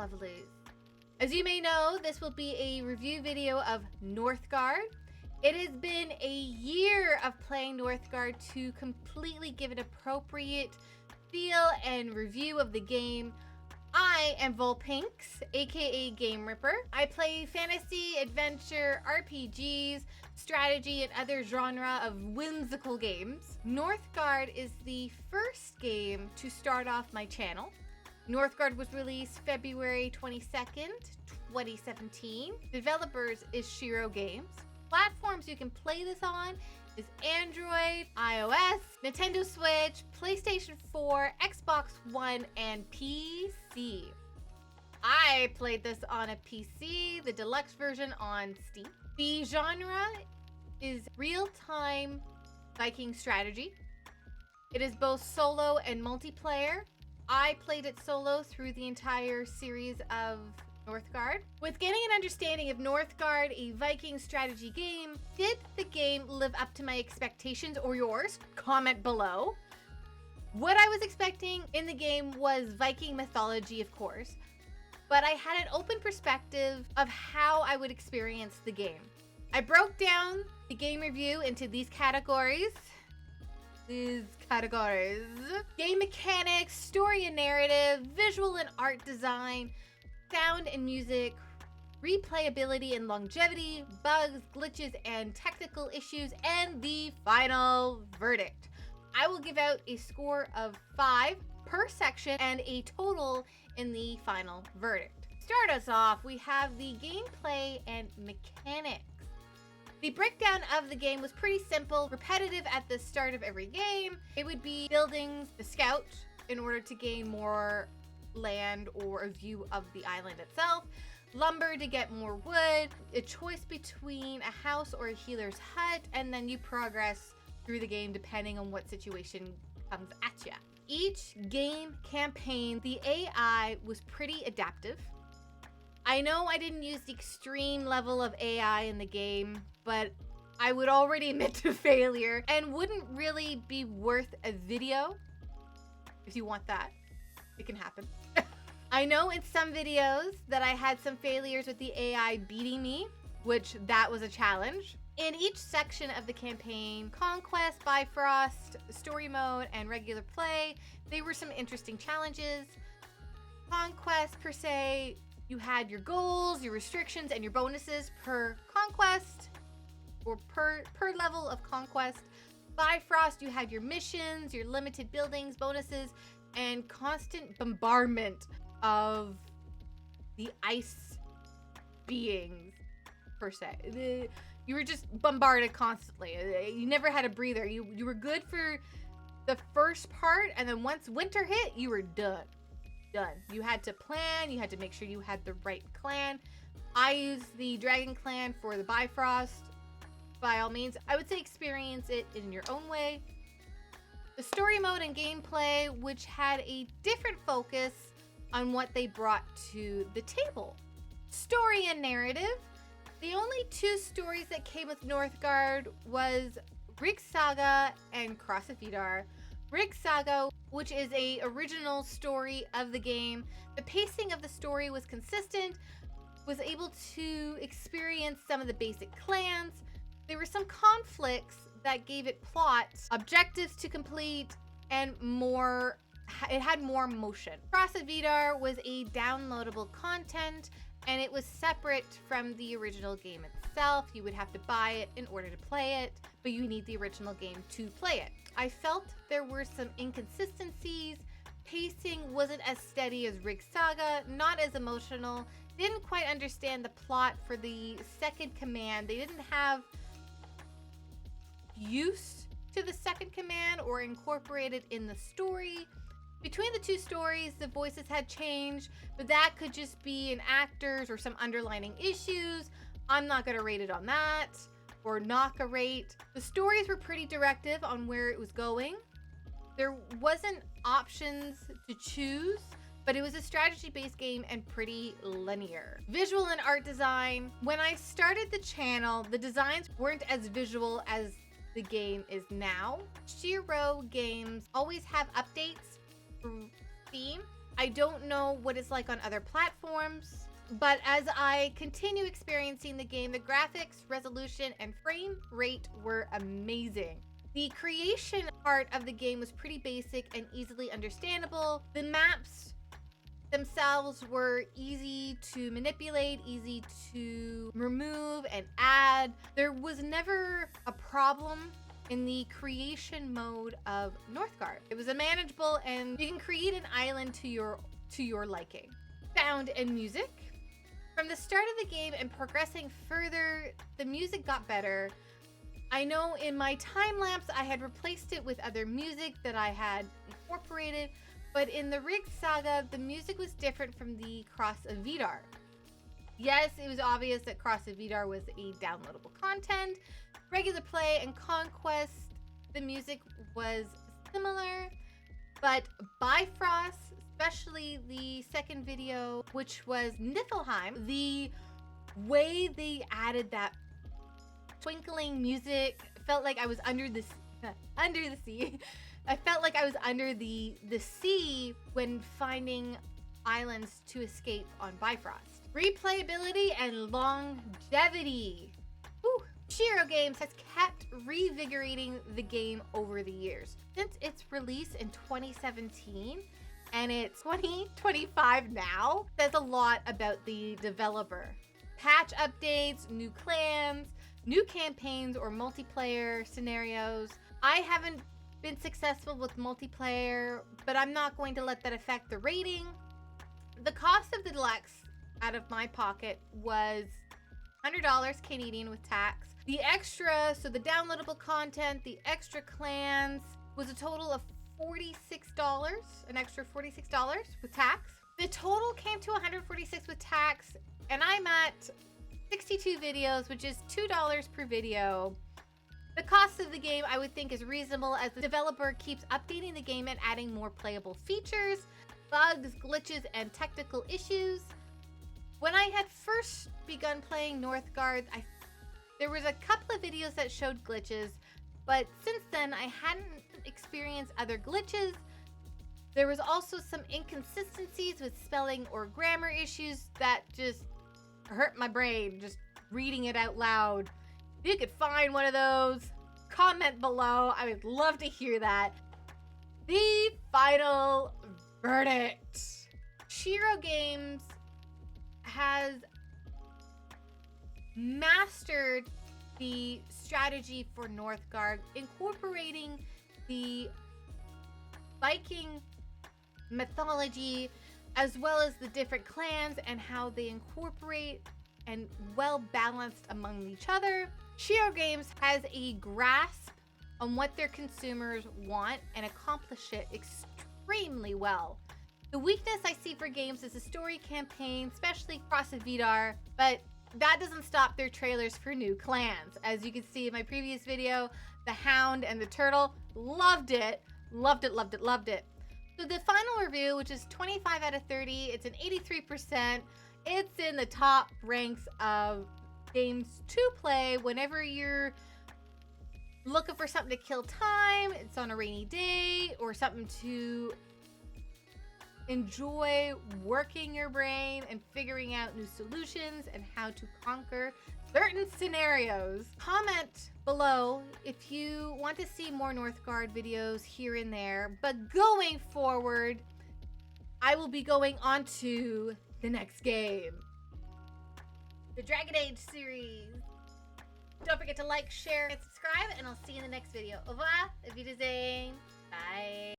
Lovelies. As you may know, this will be a review video of Northgard. It has been a year of playing Northgard to completely give an appropriate feel and review of the game. I am Volpinx, aka Game Ripper. I play fantasy, adventure, RPGs, strategy, and other genre of whimsical games. Northgard is the first game to start off my channel. Northgard was released February 22nd, 2017. Developers is Shiro Games. Platforms you can play this on is Android, iOS, Nintendo Switch, PlayStation 4, Xbox One, and PC. I played this on a PC, the deluxe version on Steam. The genre is real-time Viking strategy. It is both solo and multiplayer. I played it solo through the entire series of Northgard. With getting an understanding of Northgard, a Viking strategy game, did the game live up to my expectations or yours? Comment below. What I was expecting in the game was Viking mythology, of course, but I had an open perspective of how I would experience the game. I broke down the game review into these categories. Game mechanics, story and narrative, visual and art design, sound and music, replayability and longevity, bugs, glitches, and technical issues, and the final verdict. I will give out a score of 5 per section and a total in the final verdict. Start us off, we have the gameplay and mechanics. The breakdown of the game was pretty simple, repetitive at the start of every game. It would be building the scout in order to gain more land or a view of the island itself, lumber to get more wood, a choice between a house or a healer's hut, and then you progress through the game depending on what situation comes at you. Each game campaign, the AI was pretty adaptive. I know I didn't use the extreme level of AI in the game, but I would already admit to failure and wouldn't really be worth a video. If you want that, it can happen. I know in some videos that I had some failures with the AI beating me, which that was a challenge. In each section of the campaign, Conquest, Bifrost, Story Mode, and Regular Play, there were some interesting challenges. Conquest, per se, you had your goals, your restrictions, and your bonuses per conquest, or per level of conquest. Bifrost, you had your missions, your limited buildings, bonuses, and constant bombardment of the ice beings, per se. You were just bombarded constantly. You never had a breather. You were good for the first part, and then once winter hit, you were done. You had to plan, you had to make sure you had the right clan. I used the Dragon Clan for the Bifrost. By all means, I would say experience it in your own way. The story mode and gameplay, which had a different focus on what they brought to the table. Story and narrative. The only 2 stories that came with Northgard was Rig Saga and Cross of Vidar. Rig Saga, which is a original story of the game. The pacing of the story was consistent, was able to experience some of the basic clans. There were some conflicts that gave it plots, objectives to complete, and more. It had more motion. Cross of Vidar was a downloadable content, and it was separate from the original game itself. You would have to buy it in order to play it, but you need the original game to play it. I felt there were some inconsistencies. Pacing wasn't as steady as Rig Saga, not as emotional. Didn't quite understand the plot for the second command. They didn't have use to the second command or incorporated in the story. Between the 2 stories, the voices had changed, but that could just be in actors or some underlining issues. I'm not going to rate it on that or knock a rate. The stories were pretty directive on where it was going. There wasn't options to choose, but it was a strategy-based game and pretty linear. Visual and art design. When I started the channel, the designs weren't as visual as the game is now. Shiro games always have updates through Steam. I don't know what it's like on other platforms, but as I continue experiencing the game, the graphics, resolution, and frame rate were amazing. The creation part of the game was pretty basic and easily understandable. The maps themselves were easy to manipulate, easy to remove and add. There was never a problem in the creation mode of Northgard. It was manageable, and you can create an island to your liking. Sound and music. From the start of the game and progressing further, the music got better. I know in my time lapse I had replaced it with other music that I had incorporated, but in the Rig Saga, the music was different from the Cross of Vidar. Yes, it was obvious that Cross of Vidar was a downloadable content. Regular play and Conquest, the music was similar, but Bifrost, especially the second video, which was Niflheim, the way they added that twinkling music felt like I was under the sea. I felt like I was under the sea when finding islands to escape on Bifrost. Replayability and longevity. Whew. Shiro Games has kept revigorating the game over the years. Since its release in 2017, and it's 2025 now, says a lot about the developer. Patch updates, new clans, new campaigns or multiplayer scenarios. I haven't been successful with multiplayer, but I'm not going to let that affect the rating. The cost of the deluxe out of my pocket was $100 Canadian with tax. The extra, so the downloadable content, the extra clans, was a total of $46, an extra $46 with tax. The total came to $146 with tax, and I'm at 62 videos, which is $2 per video. The cost of the game, I would think, is reasonable as the developer keeps updating the game and adding more playable features, bugs, glitches, and technical issues. When I had first begun playing Northgard, there was a couple of videos that showed glitches, but since then I hadn't experienced other glitches. There was also some inconsistencies with spelling or grammar issues that just hurt my brain just reading it out loud. If you could find one of those, comment below. I would love to hear that. The final verdict. Shiro Games has mastered the strategy for Northgard, incorporating the Viking mythology as well as the different clans and how they incorporate and well balanced among each other. Shiro Games has a grasp on what their consumers want and accomplish it extremely well. The weakness I see for games is the story campaign, especially Cross of Vidar, but that doesn't stop their trailers for new clans. As you can see in my previous video, the Hound and the Turtle, loved it. Loved it, loved it, loved it. So the final review, which is 25 out of 30, it's an 83%. It's in the top ranks of games to play whenever you're looking for something to kill time, it's on a rainy day, or something to enjoy working your brain and figuring out new solutions and how to conquer certain scenarios. Comment below if you want to see more Northgard videos here and there, but going forward, I will be going on to the next game, the Dragon Age series. Don't forget to like, share, and subscribe, and I'll see you in the next video. Au revoir, auf Wiedersehen, bye.